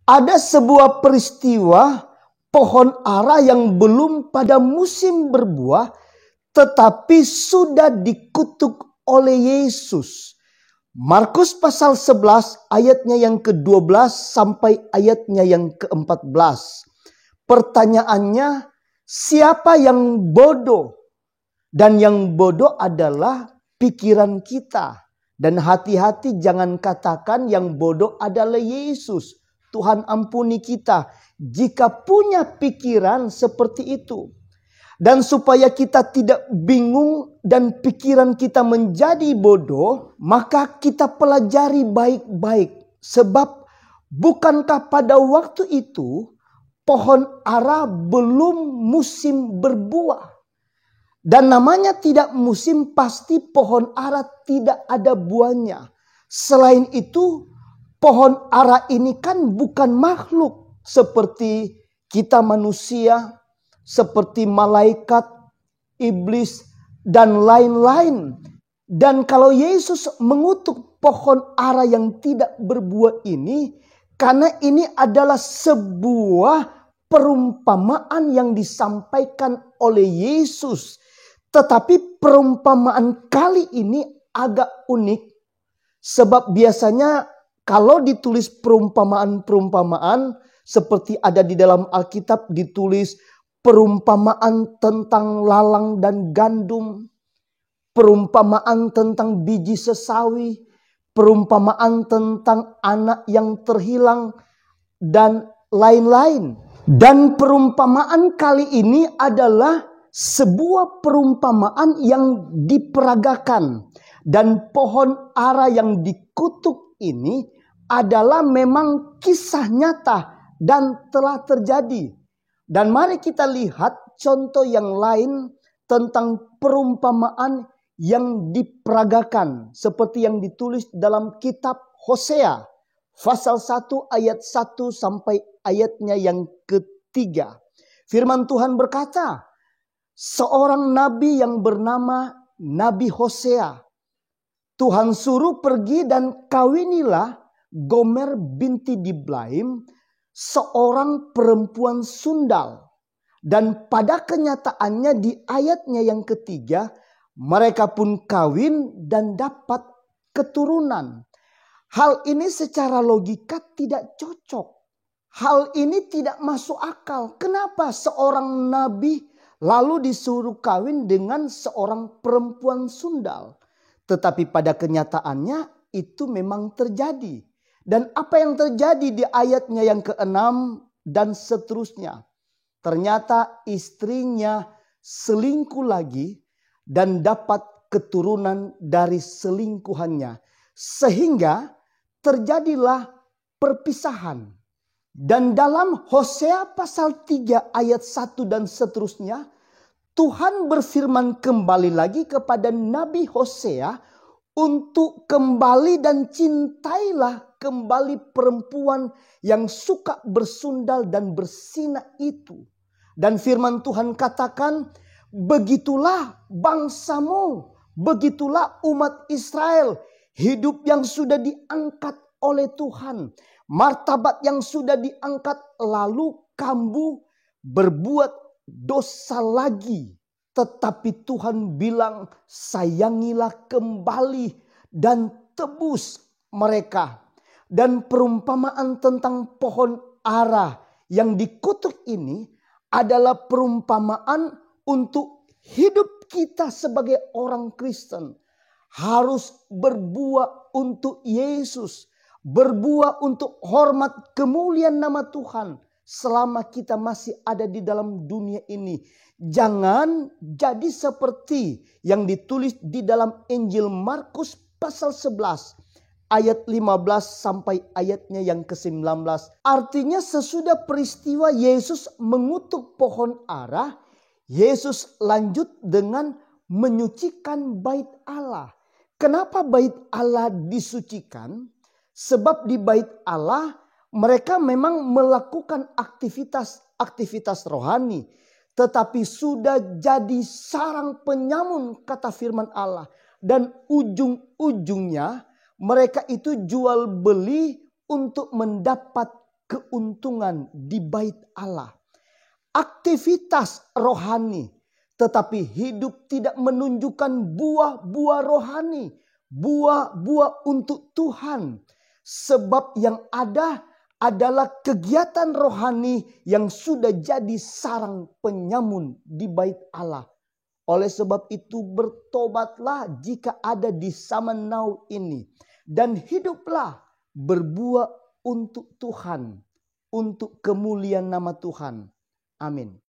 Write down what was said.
Ada sebuah peristiwa pohon ara yang belum pada musim berbuah, tetapi sudah dikutuk oleh Yesus. Markus pasal 11 ayatnya yang ke-12 sampai ayatnya yang ke-14. Pertanyaannya, siapa yang bodoh? Dan yang bodoh adalah pikiran kita. Dan hati-hati jangan katakan yang bodoh adalah Yesus. Tuhan ampuni kita jika punya pikiran seperti itu. Dan supaya kita tidak bingung dan pikiran kita menjadi bodoh, maka kita pelajari baik-baik. Sebab bukankah pada waktu itu pohon ara belum musim berbuah? Dan namanya tidak musim, pasti pohon ara tidak ada buahnya. Selain itu, pohon ara ini kan bukan makhluk seperti kita manusia, seperti malaikat, iblis, dan lain-lain. Dan kalau Yesus mengutuk pohon ara yang tidak berbuah ini, karena ini adalah sebuah perumpamaan yang disampaikan oleh Yesus. Tetapi perumpamaan kali ini agak unik. Sebab biasanya kalau ditulis perumpamaan-perumpamaan seperti ada di dalam Alkitab, ditulis perumpamaan tentang lalang dan gandum, perumpamaan tentang biji sesawi, perumpamaan tentang anak yang terhilang, dan lain-lain. Dan perumpamaan kali ini adalah sebuah perumpamaan yang diperagakan. Dan pohon ara yang dikutuk ini adalah memang kisah nyata dan telah terjadi. Dan mari kita lihat contoh yang lain tentang perumpamaan yang diperagakan. Seperti yang ditulis dalam kitab Hosea. Pasal 1 ayat 1 sampai ayatnya yang ketiga. Firman Tuhan berkata, seorang nabi yang bernama Nabi Hosea, Tuhan suruh pergi dan kawinilah Gomer binti Diblaim, seorang perempuan sundal. Dan pada kenyataannya di ayatnya yang ketiga, mereka pun kawin dan dapat keturunan. Hal ini secara logika tidak cocok. Hal ini tidak masuk akal. Kenapa seorang nabi lalu disuruh kawin dengan seorang perempuan sundal? Tetapi pada kenyataannya itu memang terjadi. Dan apa yang terjadi di ayatnya yang ke-6 dan seterusnya? Ternyata istrinya selingkuh lagi dan dapat keturunan dari selingkuhannya. Sehingga terjadilah perpisahan. Dan dalam Hosea pasal 3 ayat 1 dan seterusnya, Tuhan berfirman kembali lagi kepada Nabi Hosea untuk kembali dan cintailah kembali perempuan yang suka bersundal dan bersinak itu. Dan firman Tuhan katakan, begitulah bangsamu, begitulah umat Israel, hidup yang sudah diangkat oleh Tuhan, martabat yang sudah diangkat, lalu kamu berbuat dosa lagi. Tetapi Tuhan bilang, sayangilah kembali dan tebus mereka. Dan perumpamaan tentang pohon ara yang dikutuk ini adalah perumpamaan untuk hidup kita sebagai orang Kristen. Harus berbuah untuk Yesus. Berbuah untuk hormat kemuliaan nama Tuhan. Selama kita masih ada di dalam dunia ini. Jangan jadi seperti yang ditulis di dalam Injil Markus pasal 11. Ayat 15 sampai ayatnya yang ke-19. Artinya sesudah peristiwa Yesus mengutuk pohon ara, Yesus lanjut dengan menyucikan bait Allah. Kenapa bait Allah disucikan? Sebab di bait Allah mereka memang melakukan aktivitas rohani. Tetapi sudah jadi sarang penyamun kata firman Allah. Dan ujung-ujungnya mereka itu jual beli untuk mendapat keuntungan di bait Allah. Aktivitas rohani, tetapi hidup tidak menunjukkan buah-buah rohani, buah-buah untuk Tuhan. Sebab yang ada adalah kegiatan rohani yang sudah jadi sarang penyamun di bait Allah. Oleh sebab itu bertobatlah jika ada di zaman now ini. Dan hiduplah berbuah untuk Tuhan. Untuk kemuliaan nama Tuhan. Amin.